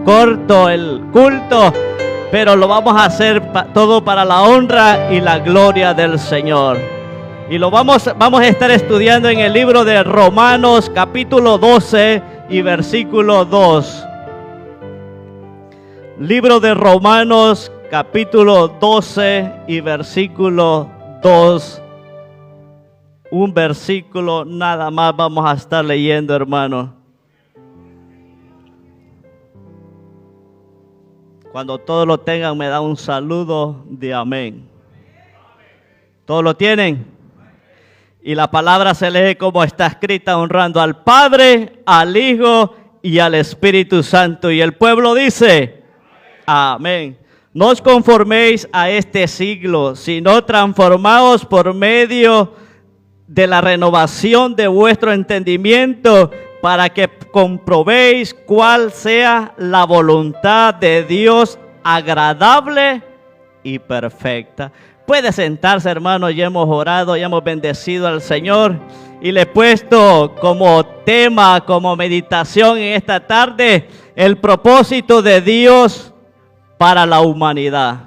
corto el culto, pero lo vamos a hacer todo para la honra y la gloria del Señor. Y lo vamos a estar estudiando en el libro de Romanos capítulo 12 y versículo 2. Libro de Romanos capítulo 12 y versículo 2. Un versículo nada más vamos a estar leyendo, hermano. Cuando todos lo tengan, me da un saludo de amén. ¿Todos lo tienen? Y la palabra se lee como está escrita, honrando al Padre, al Hijo y al Espíritu Santo. Y el pueblo dice, amén. No os conforméis a este siglo, sino transformaos por medio de la renovación de vuestro entendimiento, para que comprobéis cuál sea la voluntad de Dios agradable y perfecta. Puede sentarse, hermano. Ya hemos orado, ya hemos bendecido al Señor y le he puesto como tema, como meditación en esta tarde, el propósito de Dios para la humanidad.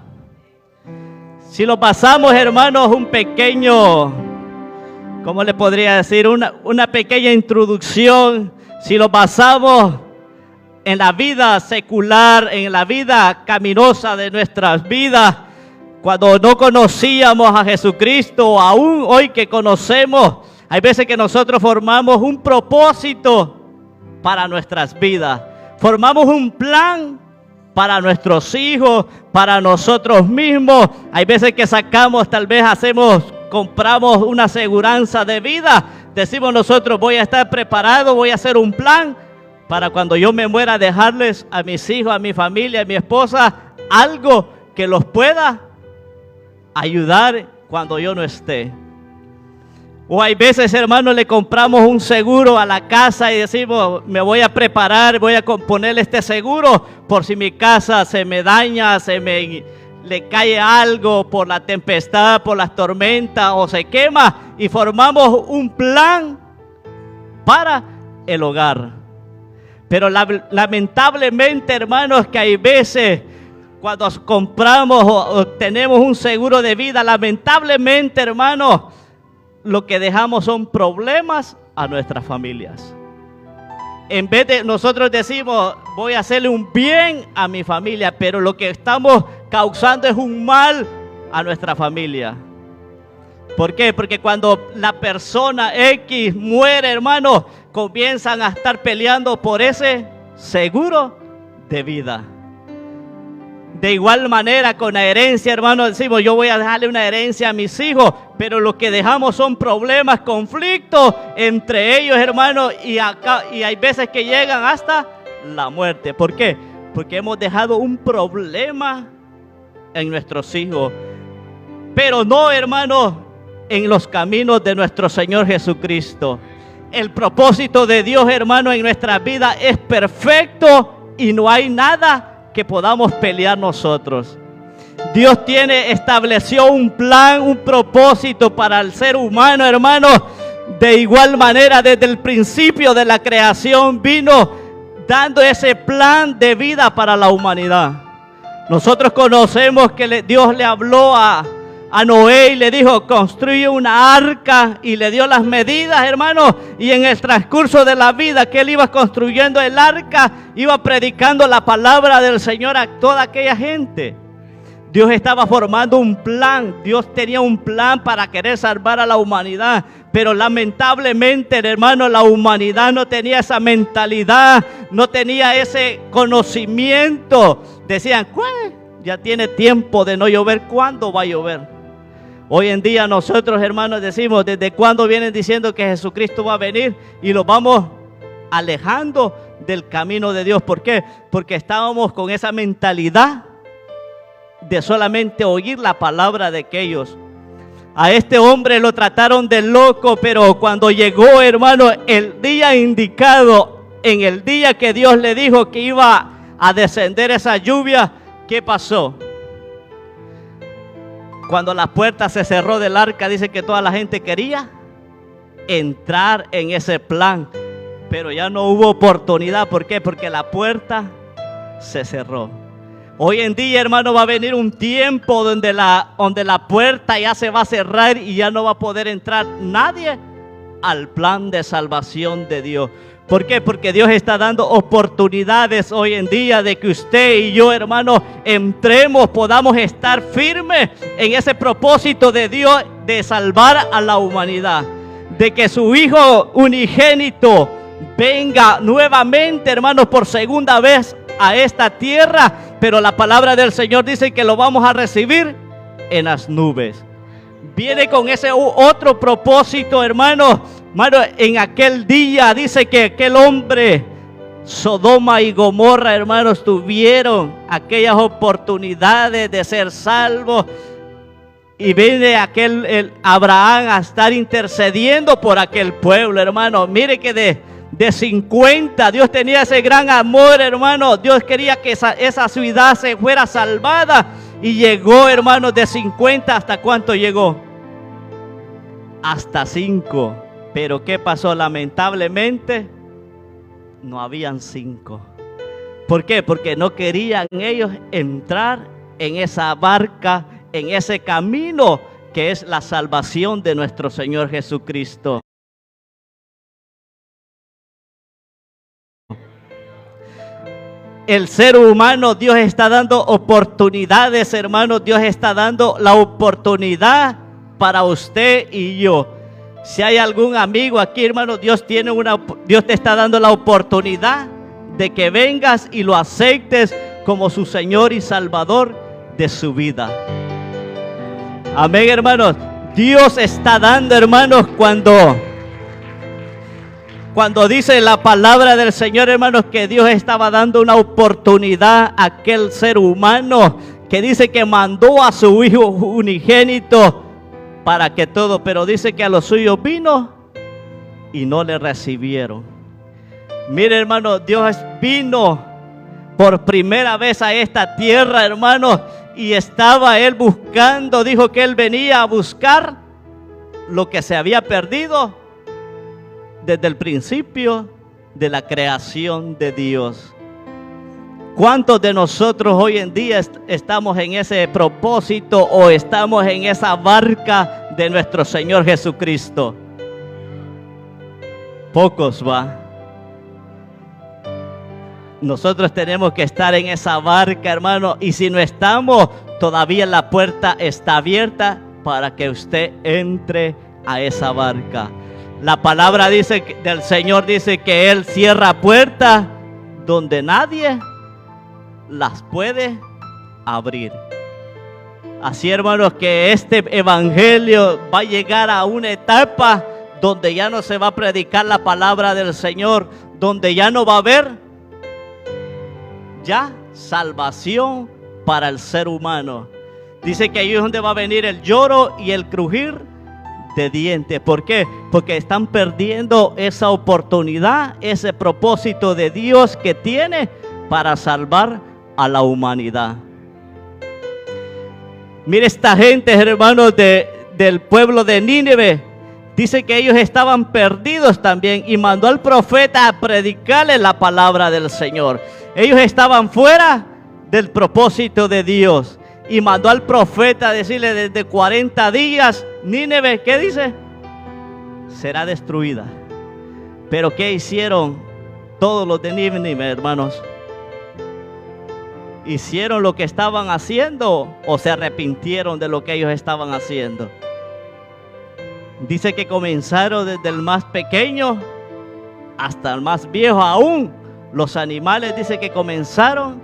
Si lo pasamos, hermanos, un pequeño, ¿cómo le podría decir? Una pequeña introducción. Si lo basamos en la vida secular, en la vida caminosa de nuestras vidas, cuando no conocíamos a Jesucristo, aún hoy que conocemos, hay veces que nosotros formamos un propósito para nuestras vidas. Formamos un plan para nuestros hijos, para nosotros mismos. Hay veces que sacamos, tal vez compramos una aseguranza de vida. Decimos nosotros, voy a estar preparado, voy a hacer un plan para cuando yo me muera dejarles a mis hijos, a mi familia, a mi esposa, algo que los pueda ayudar cuando yo no esté. O hay veces, hermanos, le compramos un seguro a la casa y decimos, me voy a preparar, voy a ponerle este seguro por si mi casa se me daña, le cae algo por la tempestad, por las tormentas o se quema, y formamos un plan para el hogar. Pero lamentablemente, hermanos, que hay veces cuando compramos o tenemos un seguro de vida, lamentablemente, hermanos, lo que dejamos son problemas a nuestras familias. En vez de nosotros decimos, voy a hacerle un bien a mi familia, pero lo que estamos causando es un mal a nuestra familia. ¿Por qué? Porque cuando la persona X muere, hermano, comienzan a estar peleando por ese seguro de vida. De igual manera con la herencia, hermano, decimos, yo voy a dejarle una herencia a mis hijos, pero lo que dejamos son problemas, conflictos entre ellos, hermano, y hay veces que llegan hasta la muerte. ¿Por qué? Porque hemos dejado un problema en nuestros hijos, pero no, hermano, en los caminos de nuestro Señor Jesucristo. El propósito de Dios, hermano, en nuestra vida es perfecto y no hay nada que podamos pelear nosotros. Dios estableció un plan, un propósito para el ser humano, hermano. De igual manera, desde el principio de la creación vino dando ese plan de vida para la humanidad. Nosotros conocemos que Dios le habló a Noé y le dijo, construye una arca, y le dio las medidas, hermano, y en el transcurso de la vida que él iba construyendo el arca, iba predicando la palabra del Señor a toda aquella gente. Dios estaba formando un plan, Dios tenía un plan para querer salvar a la humanidad, pero lamentablemente, hermano, la humanidad no tenía esa mentalidad, no tenía ese conocimiento. Decían, ya tiene tiempo de no llover, ¿cuándo va a llover? Hoy en día nosotros, hermanos, decimos, ¿desde cuándo vienen diciendo que Jesucristo va a venir? Y lo vamos alejando del camino de Dios. ¿Por qué? Porque estábamos con esa mentalidad de solamente oír la palabra de aquellos. A este hombre lo trataron de loco, pero cuando llegó, hermano, el día indicado, en el día que Dios le dijo que iba a descender esa lluvia, ¿qué pasó? Cuando la puerta se cerró del arca, dice que toda la gente quería entrar en ese plan, pero ya no hubo oportunidad. ¿Por qué? Porque la puerta se cerró. Hoy en día, hermano, va a venir un tiempo donde la puerta ya se va a cerrar y ya no va a poder entrar nadie al plan de salvación de Dios. ¿Por qué? Porque Dios está dando oportunidades hoy en día de que usted y yo, hermano, entremos, podamos estar firmes en ese propósito de Dios de salvar a la humanidad. De que su Hijo unigénito venga nuevamente, hermanos, por segunda vez a esta tierra. Pero la palabra del Señor dice que lo vamos a recibir en las nubes. Viene con ese otro propósito, hermano. Hermano, en aquel día dice que aquel hombre, Sodoma y Gomorra, hermanos, tuvieron aquellas oportunidades de ser salvos. Y viene el Abraham a estar intercediendo por aquel pueblo, hermano. Mire que de 50, Dios tenía ese gran amor, hermano. Dios quería que esa ciudad se fuera salvada. Y llegó, hermano, de 50, ¿hasta cuánto llegó? Hasta 5. Pero ¿qué pasó? Lamentablemente, no habían 5. ¿Por qué? Porque no querían ellos entrar en esa barca, en ese camino que es la salvación de nuestro Señor Jesucristo. El ser humano, Dios está dando oportunidades, hermanos. Dios está dando la oportunidad para usted y yo. Si hay algún amigo aquí, hermano, Dios te está dando la oportunidad de que vengas y lo aceptes como su Señor y Salvador de su vida. Amén, hermanos. Dios está dando, hermanos, cuando dice la palabra del Señor, hermanos, que Dios estaba dando una oportunidad a aquel ser humano, que dice que mandó a su Hijo unigénito para que todo, pero dice que a los suyos vino y no le recibieron. Mire, hermano, Dios vino por primera vez a esta tierra, hermano, y estaba Él buscando, dijo que Él venía a buscar lo que se había perdido desde el principio de la creación de Dios. ¿Cuántos de nosotros hoy en día estamos en ese propósito o estamos en esa barca de nuestro Señor Jesucristo? Pocos, va. Nosotros tenemos que estar en esa barca, hermano, y si no estamos, todavía la puerta está abierta para que usted entre a esa barca. La palabra del Señor dice que Él cierra puertas donde nadie las puede abrir. Así, hermanos, que este evangelio va a llegar a una etapa donde ya no se va a predicar la palabra del Señor, donde ya no va a haber ya salvación para el ser humano. Dice que ahí es donde va a venir el lloro y el crujir de dientes. ¿Por qué? Porque están perdiendo esa oportunidad, ese propósito de Dios que tiene para salvar a la humanidad. Mire esta gente, hermanos, del pueblo de Nínive. Dice que ellos estaban perdidos también y mandó al profeta a predicarles la palabra del Señor. Ellos estaban fuera del propósito de Dios y mandó al profeta a decirle: desde 40 días Nínive, ¿qué dice? Será destruida. Pero ¿qué hicieron todos los de Nínive, hermanos? ¿Hicieron lo que estaban haciendo o se arrepintieron de lo que ellos estaban haciendo? Dice que comenzaron desde el más pequeño hasta el más viejo. Aún los animales, dice que comenzaron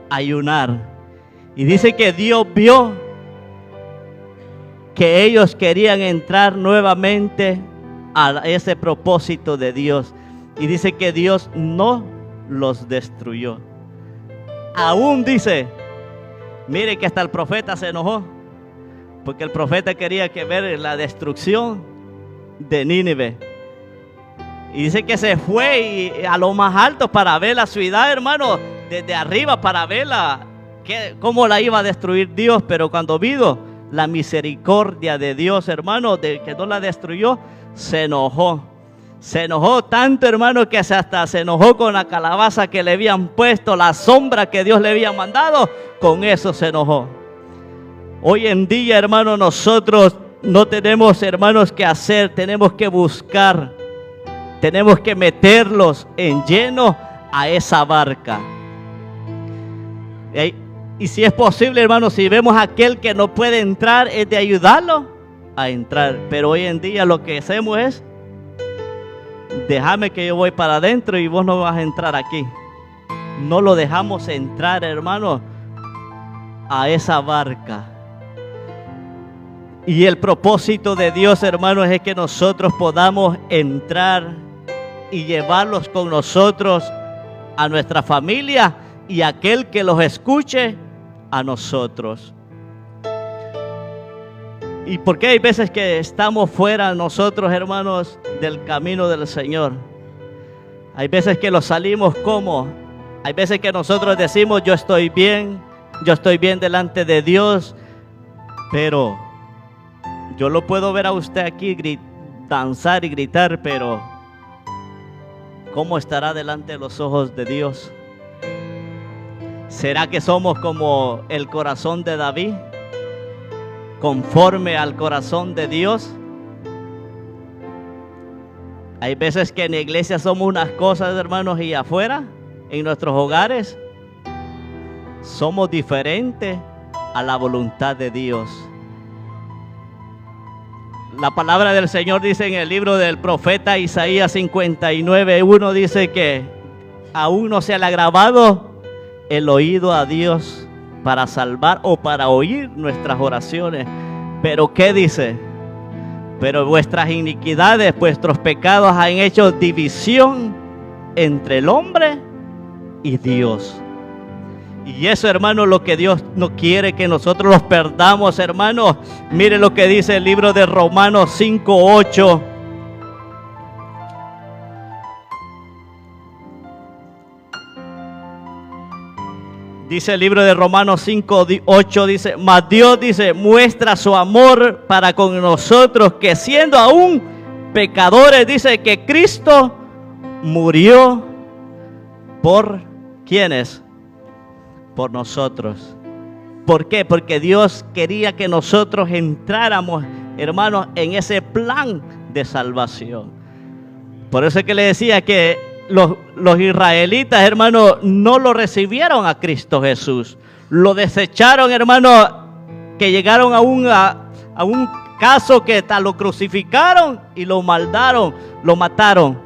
a ayunar. Y dice que Dios vio que ellos querían entrar nuevamente a ese propósito de Dios. Y dice que Dios no los destruyó. Aún dice, mire que hasta el profeta se enojó, porque el profeta quería que ver la destrucción de Nínive. Y dice que se fue a lo más alto para ver la ciudad, hermano, desde arriba para verla, cómo la iba a destruir Dios. Pero cuando vio la misericordia de Dios, hermano, de que no la destruyó, se enojó. Se enojó tanto, hermano, que hasta se enojó con la calabaza que le habían puesto, la sombra que Dios le había mandado. Con eso se enojó. Hoy en día, hermano, nosotros no tenemos, hermanos, que hacer. Tenemos que buscar. Tenemos que meterlos en lleno a esa barca. Y si es posible, hermano, si vemos a aquel que no puede entrar, es de ayudarlo a entrar. Pero hoy en día lo que hacemos es: déjame que yo voy para adentro y vos no vas a entrar aquí. No lo dejamos entrar, hermano, a esa barca. Y el propósito de Dios, hermanos, es que nosotros podamos entrar y llevarlos con nosotros a nuestra familia y aquel que los escuche a nosotros. ¿Y por qué hay veces que estamos fuera nosotros, hermanos, del camino del Señor? Hay veces que lo salimos como. Hay veces que nosotros decimos: yo estoy bien delante de Dios, pero yo lo puedo ver a usted aquí danzar y gritar, pero ¿cómo estará delante de los ojos de Dios? ¿Será que somos como el corazón de David, conforme al corazón de Dios? Hay veces que en la iglesia somos unas cosas, hermanos, y afuera, en nuestros hogares, somos diferentes a la voluntad de Dios. La palabra del Señor dice en el libro del profeta Isaías 59:1, dice que aún no se le ha grabado el oído a Dios para salvar o para oír nuestras oraciones. Pero ¿qué dice? Pero vuestras iniquidades, vuestros pecados han hecho división entre el hombre y Dios. Y eso, hermano, lo que Dios no quiere que nosotros los perdamos, hermanos. Mire lo que dice el libro de Romanos 5:8. Dice el libro de Romanos 5:8, dice: mas Dios, dice, muestra su amor para con nosotros, que siendo aún pecadores, dice que Cristo murió por ¿quiénes? Por nosotros. ¿Por qué? Porque Dios quería que nosotros entráramos, hermanos, en ese plan de salvación. Por eso es que le decía que los israelitas, hermanos, no lo recibieron a Cristo Jesús. Lo desecharon, hermanos, que llegaron a un caso que hasta lo crucificaron y lo maldaron, lo mataron.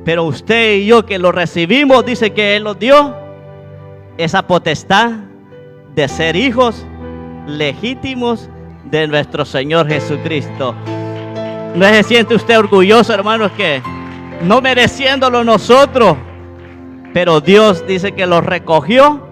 Pero usted y yo que lo recibimos, dice que Él nos dio esa potestad de ser hijos legítimos de nuestro Señor Jesucristo. ¿No se siente usted orgulloso, hermanos, que no mereciéndolo nosotros, pero Dios dice que los recogió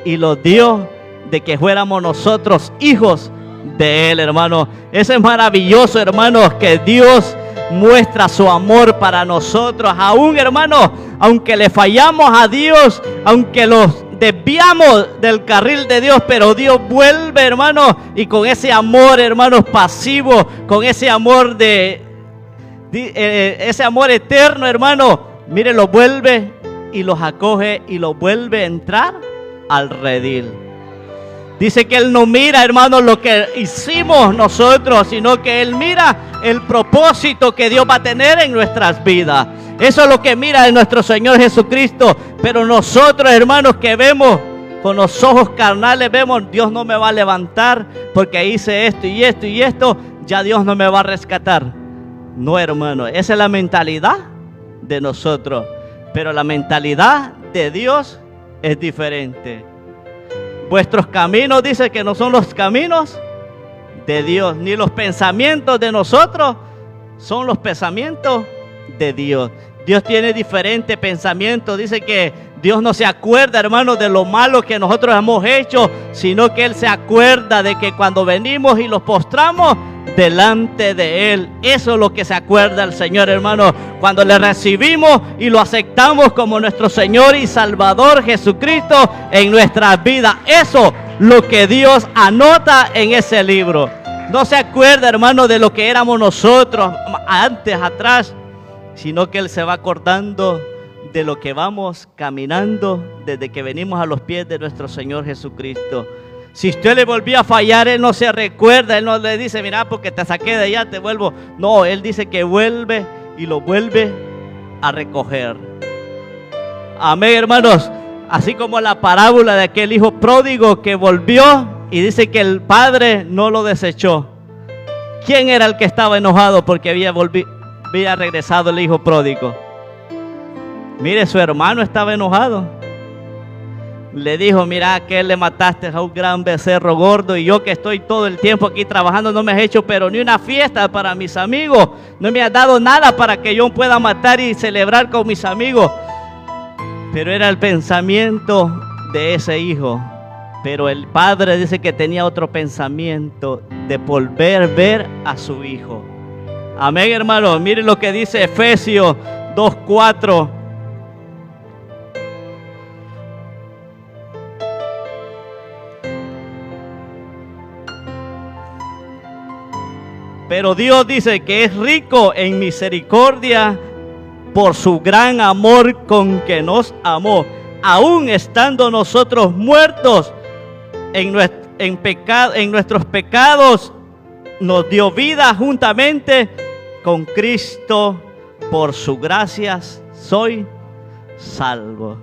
y los dio de que fuéramos nosotros hijos de Él, hermano? Eso es maravilloso, hermanos, que Dios muestra su amor para nosotros. Aún, hermanos, aunque le fallamos a Dios, aunque los desviamos del carril de Dios, pero Dios vuelve, hermanos, y con ese amor, hermanos, pasivo, con ese amor ese amor eterno, hermano, mire, los vuelve y los acoge y los vuelve a entrar al redil. Dice que Él no mira, hermano, lo que hicimos nosotros, sino que Él mira el propósito que Dios va a tener en nuestras vidas. Eso es lo que mira de nuestro Señor Jesucristo. Pero nosotros, hermanos, que vemos con los ojos carnales, vemos: Dios no me va a levantar porque hice esto y esto y esto, ya Dios no me va a rescatar. No, hermano, esa es la mentalidad de nosotros. Pero la mentalidad de Dios es diferente. Vuestros caminos, dice, que no son los caminos de Dios, ni los pensamientos de nosotros son los pensamientos de Dios. Dios tiene diferentes pensamientos. Dice que Dios no se acuerda, hermanos, de lo malo que nosotros hemos hecho, sino que Él se acuerda de que cuando venimos y los postramos delante de Él, eso es lo que se acuerda el Señor, hermano, cuando le recibimos y lo aceptamos como nuestro Señor y Salvador Jesucristo en nuestras vidas. Eso es lo que Dios anota en ese libro. No se acuerda, hermano, de lo que éramos nosotros antes, atrás, sino que Él se va acordando de lo que vamos caminando desde que venimos a los pies de nuestro Señor Jesucristo. Si usted le volvió a fallar, Él no se recuerda, Él no le dice, mira, porque te saqué de allá, te vuelvo. No, Él dice que vuelve y lo vuelve a recoger. Amén, hermanos. Así como la parábola de aquel hijo pródigo que volvió y dice que el padre no lo desechó. ¿Quién era el que estaba enojado porque había regresado el hijo pródigo? Mire, su hermano estaba enojado. Le dijo, mira, que le mataste a un gran becerro gordo y yo que estoy todo el tiempo aquí trabajando no me has hecho pero ni una fiesta para mis amigos. No me has dado nada para que yo pueda matar y celebrar con mis amigos. Pero era el pensamiento de ese hijo. Pero el padre dice que tenía otro pensamiento de volver a ver a su hijo. Amén, hermano. Miren lo que dice Efesios 2:4. Pero Dios dice que es rico en misericordia por su gran amor con que nos amó, aún estando nosotros muertos en nuestros pecados, nos dio vida juntamente con Cristo. Por su gracia soy salvo.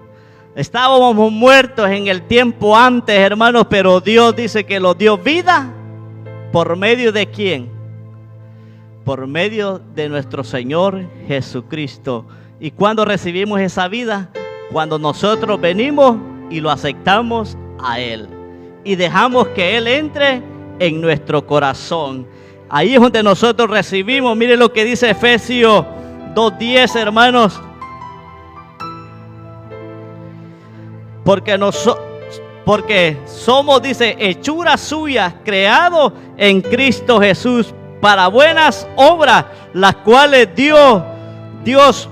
Estábamos muertos en el tiempo antes, hermanos, pero Dios dice que nos dio vida. ¿Por medio de quién? Por medio de nuestro Señor Jesucristo. ¿Y cuando recibimos esa vida? Cuando nosotros venimos y lo aceptamos a Él y dejamos que Él entre en nuestro corazón. Ahí es donde nosotros recibimos. Mire lo que dice Efesios 2:10, hermanos. Porque somos, dice, hechuras suyas, creados en Cristo Jesús para buenas obras, las cuales Dios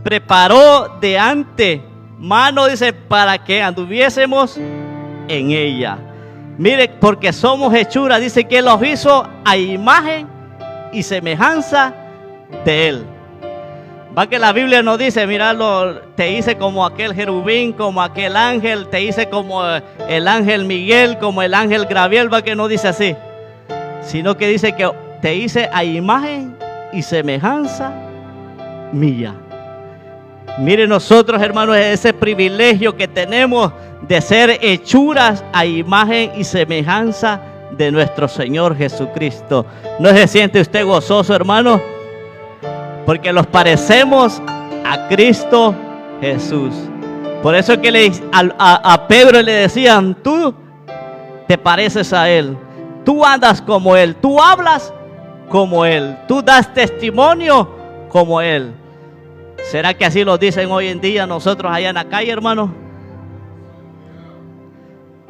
preparó de antemano, dice, para que anduviésemos en ella. Mire, porque somos hechuras, dice que Él los hizo a imagen y semejanza de Él. Va que la Biblia nos dice, míralo, te hice como aquel jerubín, como aquel ángel, te hice como el ángel Miguel, como el ángel Gabriel, va que no dice así, sino que dice que te hice a imagen y semejanza mía. Mire, nosotros, hermanos, ese privilegio que tenemos de ser hechuras a imagen y semejanza de nuestro Señor Jesucristo. ¿No se siente usted gozoso, hermano? Porque los parecemos a Cristo Jesús. Por eso que a Pedro le decían, tú te pareces a Él. Tú andas como Él, tú hablas como Él, tú das testimonio como Él. ¿Será que así lo dicen hoy en día nosotros allá en la calle, hermano?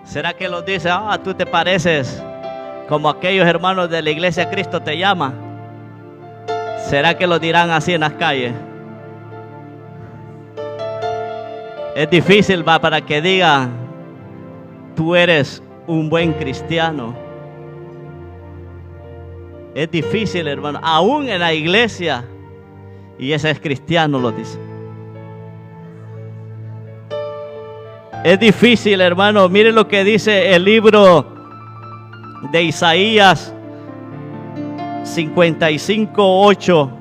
¿Será que los dicen, tú te pareces como aquellos hermanos de la iglesia Cristo te llama? ¿Será que lo dirán así en las calles? Es difícil, para que diga, tú eres un buen cristiano. Es difícil, hermano, aún en la iglesia, y ese es cristiano, lo dice. Es difícil, hermano. Mire lo que dice el libro de Isaías 55:8.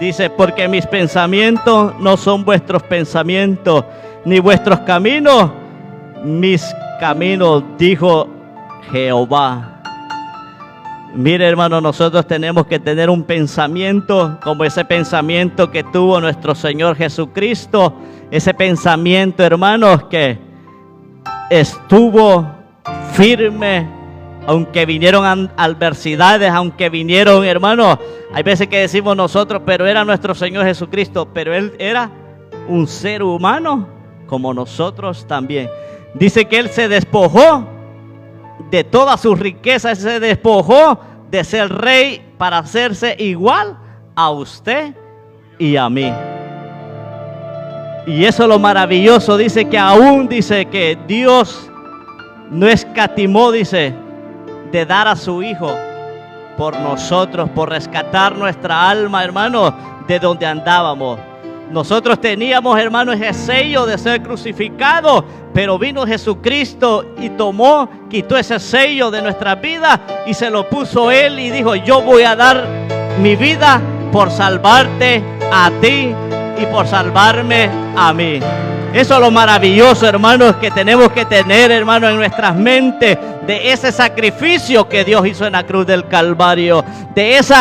Dice, porque mis pensamientos no son vuestros pensamientos, ni vuestros caminos mis caminos, dijo Jehová. Mire, hermano, nosotros tenemos que tener un pensamiento como ese pensamiento que tuvo nuestro Señor Jesucristo. Ese pensamiento, hermanos, que estuvo firme, aunque vinieron adversidades, aunque vinieron, hermanos, hay veces que decimos nosotros, pero era nuestro Señor Jesucristo, pero Él era un ser humano como nosotros también. Dice que Él se despojó de todas sus riquezas, se despojó de ser rey para hacerse igual a usted y a mí. Y eso es lo maravilloso. Dice que aún dice que Dios no escatimó, dice, de dar a su Hijo por nosotros, por rescatar nuestra alma, hermanos, de donde andábamos. Nosotros teníamos, hermanos, ese sello de ser crucificados, pero vino Jesucristo y quitó ese sello de nuestra vida y se lo puso Él y dijo: yo voy a dar mi vida por salvarte a ti y por salvarme a mí. Eso es lo maravilloso, hermanos, que tenemos que tener, hermanos, en nuestras mentes, de ese sacrificio que Dios hizo en la cruz del Calvario, de ese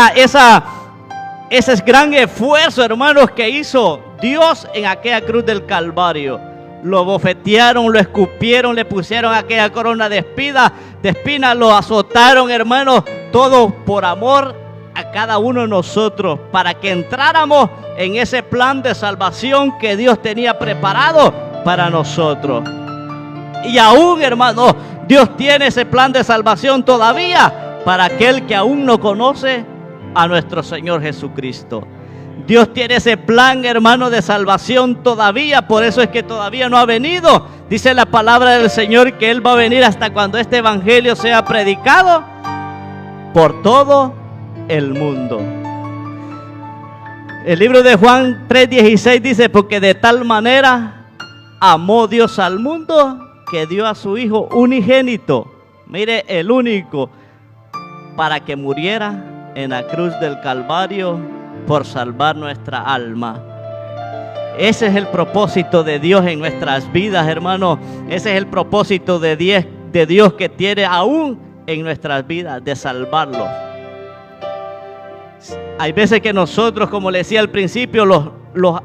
gran esfuerzo, hermanos, que hizo Dios en aquella cruz del Calvario. Lo bofetearon, lo escupieron, le pusieron aquella corona de espinas, lo azotaron, hermanos, todo por amor a cada uno de nosotros, para que entráramos en ese plan de salvación que Dios tenía preparado para nosotros. Y aún, hermanos, Dios tiene ese plan de salvación todavía para aquel que aún no conoce a nuestro Señor Jesucristo. Dios tiene ese plan, hermano, de salvación todavía. Por eso es que todavía no ha venido. Dice la palabra del Señor que Él va a venir hasta cuando este evangelio sea predicado por todo el mundo. El libro de Juan 3:16 dice: porque de tal manera amó Dios al mundo que dio a su Hijo unigénito, mire, el único, para que muriera en la cruz del Calvario por salvar nuestra alma. Ese es el propósito de Dios en nuestras vidas, hermanos. Ese es el propósito de Dios que tiene aún en nuestras vidas, de salvarlos. Hay veces que nosotros, como le decía al principio, los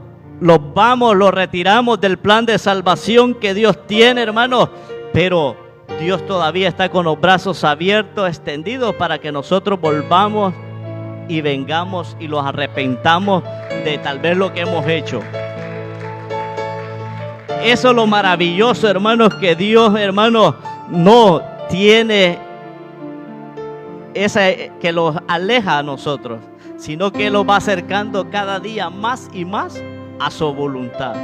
retiramos del plan de salvación que Dios tiene, hermanos, pero Dios todavía está con los brazos abiertos, extendidos, para que nosotros volvamos y vengamos y los arrepentamos de tal vez lo que hemos hecho. Eso es lo maravilloso, hermanos, que Dios, hermanos, no tiene que los aleja a nosotros, sino que los va acercando cada día más y más a su voluntad.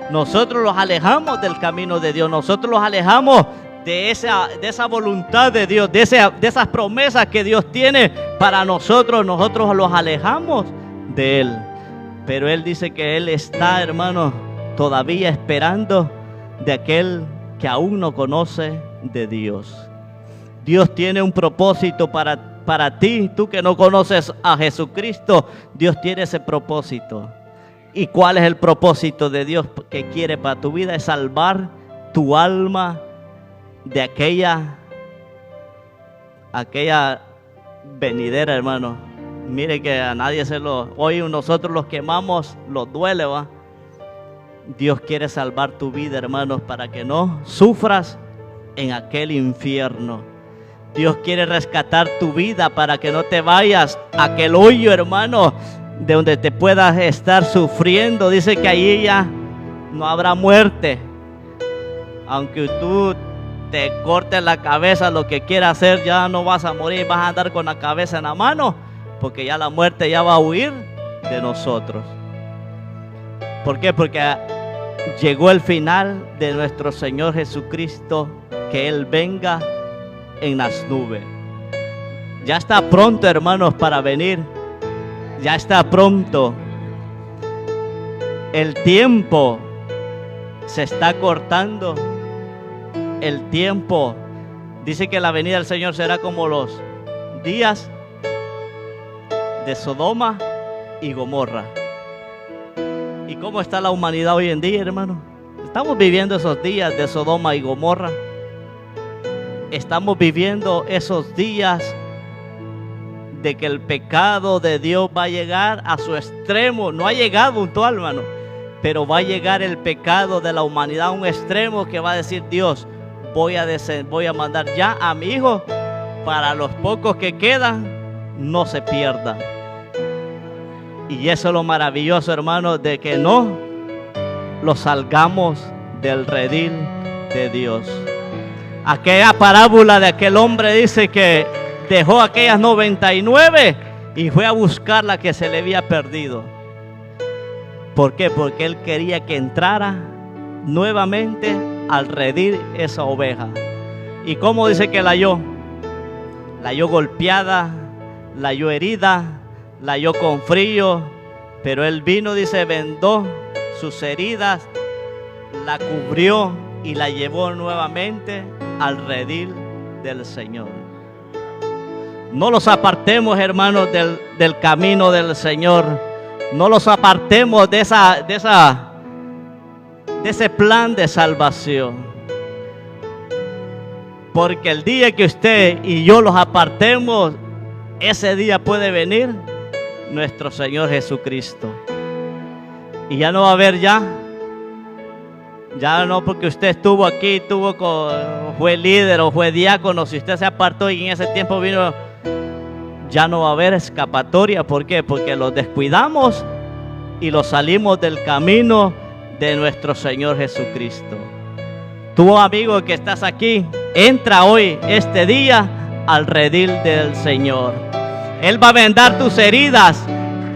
Nosotros los alejamos del camino de Dios, nosotros los alejamos de esa voluntad de Dios, de esas promesas que Dios tiene para nosotros. Nosotros los alejamos de Él. Pero Él dice que Él está, hermanos, todavía esperando de aquel que aún no conoce de Dios. Dios tiene un propósito para ti, tú que no conoces a Jesucristo. Dios tiene ese propósito. ¿Y cuál es el propósito de Dios que quiere para tu vida? Es salvar tu alma de aquella venidera, hermano. Mire que a nadie hoy nosotros los quemamos, los duele, ¿va? Dios quiere salvar tu vida, hermanos, para que no sufras en aquel infierno. Dios quiere rescatar tu vida para que no te vayas a aquel hoyo, hermano, de donde te puedas estar sufriendo. Dice que allí ya no habrá muerte. Aunque tú te cortes la cabeza, lo que quieras hacer, ya no vas a morir, vas a andar con la cabeza en la mano, porque ya la muerte ya va a huir de nosotros. ¿Por qué? Porque llegó el final de nuestro Señor Jesucristo, que Él venga en las nubes. Ya está pronto, hermanos, para venir. Ya está pronto. El tiempo se está cortando. El tiempo, dice que la venida del Señor será como los días de Sodoma y Gomorra. ¿Y cómo está la humanidad hoy en día, hermano? Estamos viviendo esos días de Sodoma y Gomorra. Estamos viviendo esos días de que el pecado de Dios va a llegar a su extremo. No ha llegado un tal, hermano, pero va a llegar el pecado de la humanidad a un extremo que va a decir: Dios, voy a mandar ya a mi Hijo para los pocos que quedan no se pierdan. Y eso es lo maravilloso, hermano, de que no lo salgamos del redil de Dios. Aquella parábola de aquel hombre dice que dejó aquellas 99 y fue a buscar la que se le había perdido. ¿Por qué? Porque él quería que entrara nuevamente al redil esa oveja. ¿Y cómo dice que la halló? La halló golpeada, la halló herida, la halló con frío, pero él vino, dice, vendó sus heridas, la cubrió y la llevó nuevamente al redil del Señor. No los apartemos, hermanos, del camino del Señor. No los apartemos de ese plan de salvación. Porque el día que usted y yo los apartemos, ese día puede venir nuestro Señor Jesucristo. Y ya no va a haber ya no porque usted estuvo aquí, fue líder o fue diácono, si usted se apartó y en ese tiempo vino, ya no va a haber escapatoria. ¿Por qué? Porque los descuidamos y los salimos del camino de nuestro Señor Jesucristo. Tú, amigo que estás aquí, entra hoy, este día, al redil del Señor. Él va a vendar tus heridas.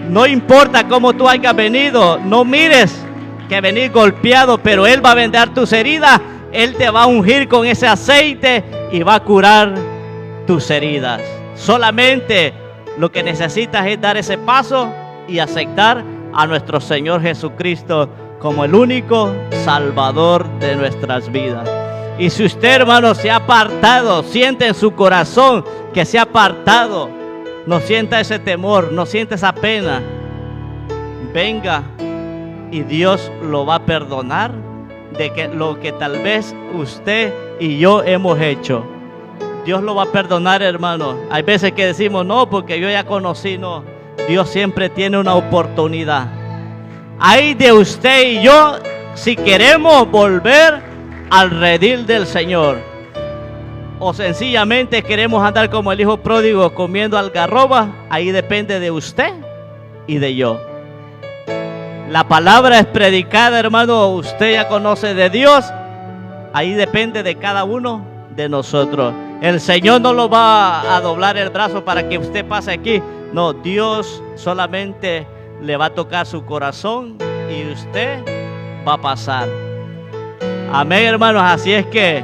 No importa cómo tú hayas venido, no mires que venir golpeado, pero Él va a vendar tus heridas. Él te va a ungir con ese aceite y va a curar tus heridas. Solamente lo que necesitas es dar ese paso y aceptar a nuestro Señor Jesucristo como el único Salvador de nuestras vidas. Y si usted, hermano, se ha apartado, siente en su corazón que se ha apartado, no sienta ese temor, no sienta esa pena, venga y Dios lo va a perdonar de que lo que tal vez usted y yo hemos hecho. Dios lo va a perdonar, hermano. Hay veces que decimos, no, porque yo ya conocí. No, Dios siempre tiene una oportunidad. Hay de usted y yo si queremos volver al redil del Señor, o sencillamente queremos andar como el hijo pródigo comiendo algarroba. Ahí depende de usted y de yo. La palabra es predicada, hermano. Usted ya conoce de Dios. Ahí depende de cada uno de nosotros. El Señor no lo va a doblar el brazo para que usted pase aquí. No, Dios solamente le va a tocar su corazón y usted va a pasar. Amén, hermanos. Así es que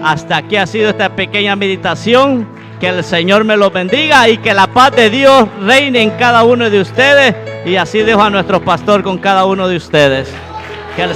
hasta aquí ha sido esta pequeña meditación. Que el Señor me los bendiga y que la paz de Dios reine en cada uno de ustedes. Y así dejo a nuestro pastor con cada uno de ustedes. Que el